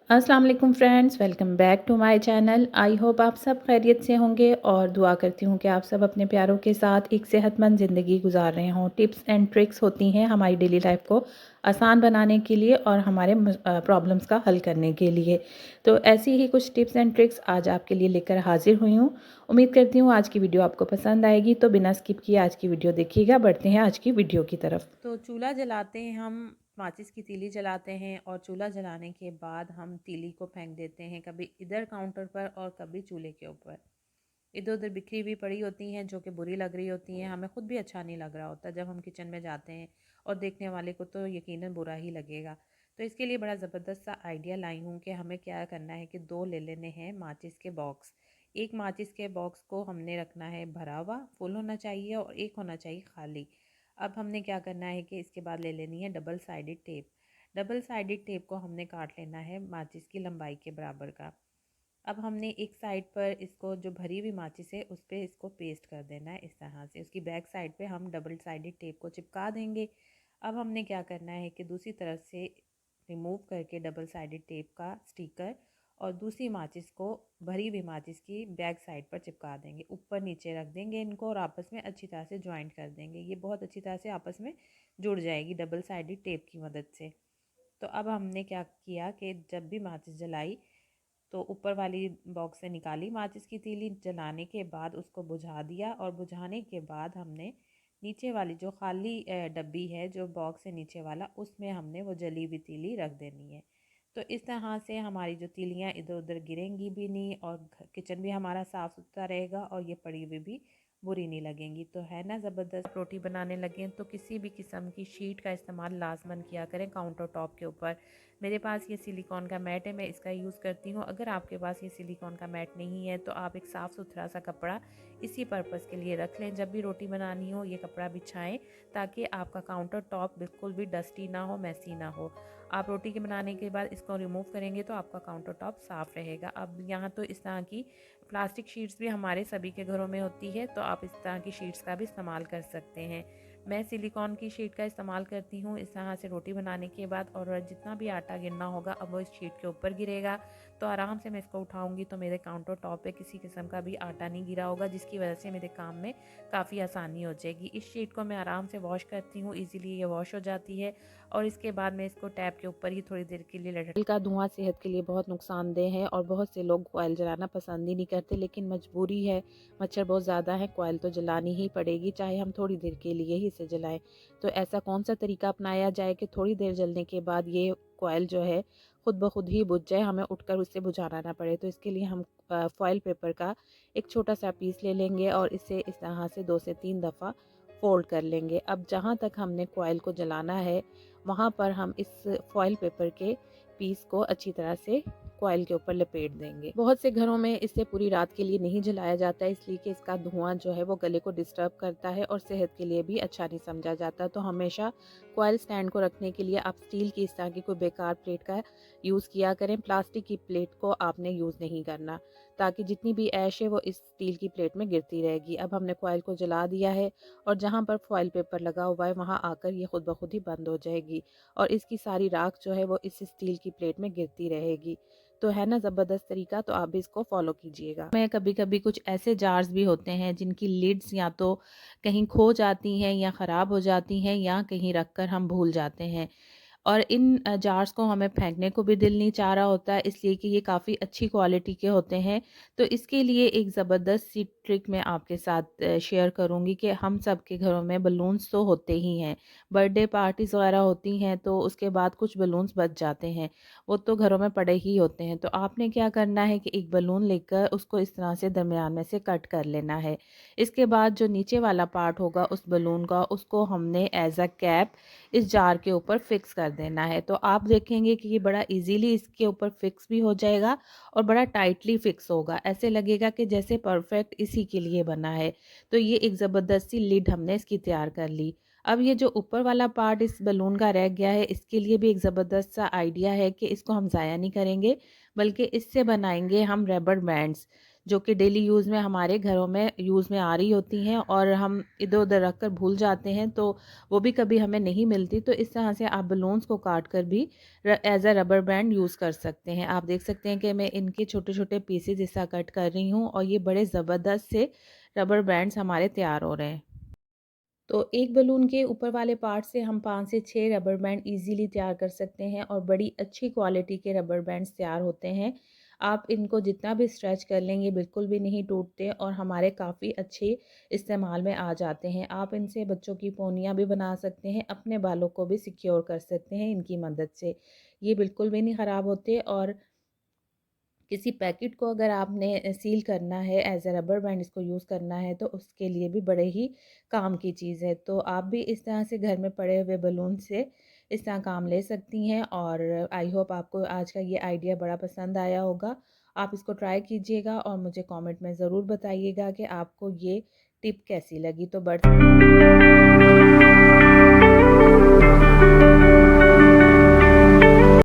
अस्सलाम वालेकुम friends, welcome back to my channel. I hope आप सब खैरियत से होंगे और दुआ करती हूँ कि आप सब अपने प्यारों के साथ एक सेहतमंद ज़िंदगी गुजार रहे हों। टिप्स एंड ट्रिक्स होती हैं हमारी डेली लाइफ को आसान बनाने के लिए और हमारे प्रॉब्लम्स का हल करने के लिए। तो ऐसी ही कुछ टिप्स एंड ट्रिक्स आज आपके लिए लेकर हाजिर हुई हूँ। उम्मीद करती हूँ आज की वीडियो आपको पसंद आएगी, तो बिना स्किप किए आज की वीडियो देखिएगा। बढ़ते हैं आज की वीडियो की तरफ। तो चूल्हा जलाते हैं हम, माचिस की तीली जलाते हैं और चूल्हा जलाने के बाद हम तीली को फेंक देते हैं, कभी इधर काउंटर पर और कभी चूल्हे के ऊपर। इधर उधर बिखरी हुई पड़ी होती हैं जो कि बुरी लग रही होती हैं, हमें खुद भी अच्छा नहीं लग रहा होता जब हम किचन में जाते हैं, और देखने वाले को तो यकीनन बुरा ही लगेगा। तो इसके लिए बड़ा ज़बरदस्त सा आइडिया लाई हूँ कि हमें क्या करना है कि 2 ले लेने हैं माचिस के बॉक्स। एक माचिस के बॉक्स को हमने रखना है भरा हुआ, फुल होना चाहिए, और एक होना चाहिए खाली। अब हमने क्या करना है कि इसके बाद ले लेनी है double sided tape. Double sided tape को हमने काट लेना है माचिस की लंबाई के बराबर का। अब हमने एक साइड पर इसको, जो भरी हुई माचिस है उस पर इसको पेस्ट कर देना है इस तरह से। उसकी बैक साइड पे हम डबल साइडेड टेप को चिपका देंगे। अब हमने क्या करना है कि दूसरी तरफ से रिमूव करके डबल साइडेड टेप का स्टिकर और दूसरी माचिस को भरी हुई माचिस की बैक साइड पर चिपका देंगे। ऊपर नीचे रख देंगे इनको और आपस में अच्छी तरह से ज्वाइंट कर देंगे। ये बहुत अच्छी तरह से आपस में जुड़ जाएगी डबल साइडेड टेप की मदद से। तो अब हमने क्या किया कि जब भी माचिस जलाई तो ऊपर वाली बॉक्स से निकाली माचिस की तीली, जलाने के बाद उसको बुझा दिया, और बुझाने के बाद हमने नीचे वाली जो खाली डब्बी है जो बॉक्स से नीचे वाला, उसमें हमने वो जली हुई तीली रख देनी है। तो इस तरह से हमारी जो तीलियाँ इधर उधर गिरेंगी भी नहीं और किचन भी हमारा साफ़ सुथरा रहेगा और ये पड़ी हुई भी बुरी नहीं लगेंगी। तो है ना ज़बरदस्त। रोटी बनाने लगें तो किसी भी किस्म की शीट का इस्तेमाल लाजमन किया करें काउंटर टॉप के ऊपर। मेरे पास ये सिलिकॉन का मैट है, मैं इसका यूज़ करती हूँ। अगर आपके पास ये सिलिकॉन का मैट नहीं है तो आप एक साफ़ सुथरा सा कपड़ा इसी पर्पज़ के लिए रख लें। जब भी रोटी बनानी हो ये कपड़ा बिछाएं ताकि आपका काउंटर टॉप बिल्कुल भी डस्टी ना हो, मैसी ना हो। आप रोटी के बनाने के बाद इसको रिमूव करेंगे तो आपका काउंटर टॉप साफ़ रहेगा। अब यहाँ तो इस तरह की प्लास्टिक शीट्स भी हमारे सभी के घरों में होती है, तो आप इस तरह की शीट्स का भी इस्तेमाल कर सकते हैं। मैं सिलिकॉन की शीट का इस्तेमाल करती हूँ इस तरह से रोटी बनाने के बाद, और जितना भी आटा गिरना होगा अब वो इस शीट के ऊपर गिरेगा, तो आराम से मैं इसको उठाऊंगी तो मेरे काउंटर टॉप पे किसी किस्म का भी आटा नहीं गिरा होगा, जिसकी वजह से मेरे काम में काफ़ी आसानी हो जाएगी। इस शीट को मैं आराम से वॉश करती हूँ, ईज़िली ये वॉश हो जाती है, और इसके बाद मैं इसको टैप के ऊपर ही थोड़ी देर के लिए लटक। का धुआं सेहत के लिए बहुत नुकसानदेह है और बहुत से लोग कोयल जलाना पसंद ही नहीं करते, लेकिन मजबूरी है, मच्छर बहुत ज़्यादा है, कोयल तो जलानी ही पड़ेगी चाहे हम थोड़ी देर के लिए ही इसे जलाएं। तो ऐसा कौन सा तरीका अपनाया जाए कि थोड़ी देर जलने के बाद ये कोयल जो है खुद ब खुद ही बुझ जाए, हमें उठकर उससे बुझाना ना पड़े। तो इसके लिए हम फॉइल पेपर का एक छोटा सा पीस ले लेंगे और इसे इस तरह से 2 से 3 दफ़ा फोल्ड कर लेंगे। अब जहाँ तक हमने कोयल को जलाना है वहाँ पर हम इस फॉइल पेपर के पीस को अच्छी तरह से कॉइल के ऊपर लपेट देंगे। बहुत से घरों में इसे पूरी रात के लिए नहीं जलाया जाता है, इसलिए कि इसका धुआं जो है वो गले को डिस्टर्ब करता है और सेहत के लिए भी अच्छा नहीं समझा जाता। तो हमेशा कॉइल स्टैंड को रखने के लिए आप स्टील की इस तरह की कोई बेकार प्लेट का यूज़ किया करें। प्लास्टिक की प्लेट को आपने यूज़ नहीं करना, ताकि जितनी भी ऐश है वो इस स्टील की प्लेट में गिरती रहेगी। अब हमने कॉइल को जला दिया है और जहाँ पर फॉइल पेपर लगा हुआ है वहाँ आकर ये खुद ब खुद ही बंद हो जाएगी और इसकी सारी राख जो है वो इस स्टील की प्लेट में गिरती रहेगी। तो है ना ज़बरदस्त तरीका, तो आप भी इसको फॉलो कीजिएगा। मैं कभी कभी कुछ ऐसे जार्स भी होते हैं जिनकी लिड्स या तो कहीं खो जाती हैं या ख़राब हो जाती हैं या कहीं रख कर हम भूल जाते हैं, और इन जार्स को हमें फेंकने को भी दिल नहीं चाह रहा होता है, इसलिए कि ये काफ़ी अच्छी क्वालिटी के होते हैं। तो इसके लिए एक ज़बरदस्त सी ट्रिक मैं आपके साथ शेयर करूँगी कि हम सब के घरों में बलून्स तो होते ही हैं, बर्थडे पार्टीज़ वगैरह होती हैं तो उसके बाद कुछ बलून्स बच जाते हैं, वो तो घरों में पड़े ही होते हैं। तो आपने क्या करना है कि एक बलून लेकर उसको इस तरह से दरमियान में से कट कर लेना है। इसके बाद जो नीचे वाला पार्ट होगा उस बलून का, उसको हमने एज अ कैप इस जार के ऊपर फिक्स कर देना है। तो आप देखेंगे कि ये बड़ा इजीली इसके ऊपर फिक्स भी हो जाएगा और बड़ा टाइटली फिक्स होगा, ऐसे लगेगा कि जैसे परफेक्ट इसी के लिए बना है। तो ये एक ज़बरदस्त सी लिड हमने इसकी तैयार कर ली। अब ये जो ऊपर वाला पार्ट इस बलून का रह गया है, इसके लिए भी एक ज़बरदस्त सा आइडिया है कि इसको हम ज़ाया नहीं करेंगे, बल्कि इससे बनाएंगे हम रबर बैंड्स। जो कि डेली यूज़ में हमारे घरों में यूज़ में आ रही होती हैं और हम इधर-उधर रख कर भूल जाते हैं, तो वो भी कभी हमें नहीं मिलती। तो इस तरह से आप बलून्स को काट कर भी as a rubber band use कर सकते हैं। आप देख सकते हैं कि मैं इनके छोटे-छोटे पीसेज़ इस तरह कट कर रही हूँ और ये बड़े ज़बरदस्त से रबर बैंड्स हमारे तैयार हो रहे हैं। तो एक बलून के ऊपर वाले पार्ट से हम 5 से 6 रबर बैंड इजीली तैयार कर सकते हैं और बड़ी अच्छी क्वालिटी के रबर बैंड्स तैयार होते हैं। आप इनको जितना भी स्ट्रेच कर लेंगे बिल्कुल भी नहीं टूटते और हमारे काफ़ी अच्छे इस्तेमाल में आ जाते हैं। आप इनसे बच्चों की पोनियाँ भी बना सकते हैं, अपने बालों को भी सिक्योर कर सकते हैं इनकी मदद से। ये बिल्कुल भी नहीं ख़राब होते और किसी पैकेट को अगर आपने सील करना है एज़ अ रबर बैंड इसको यूज़ करना है तो उसके लिए भी बड़े ही काम की चीज़ है। तो आप भी इस तरह से घर में पड़े हुए बलून से इस तरह काम ले सकती हैं और आई होप आपको आज का ये आइडिया बड़ा पसंद आया होगा। आप इसको ट्राई कीजिएगा और मुझे कमेंट में ज़रूर बताइएगा कि आपको ये टिप कैसी लगी। तो बढ़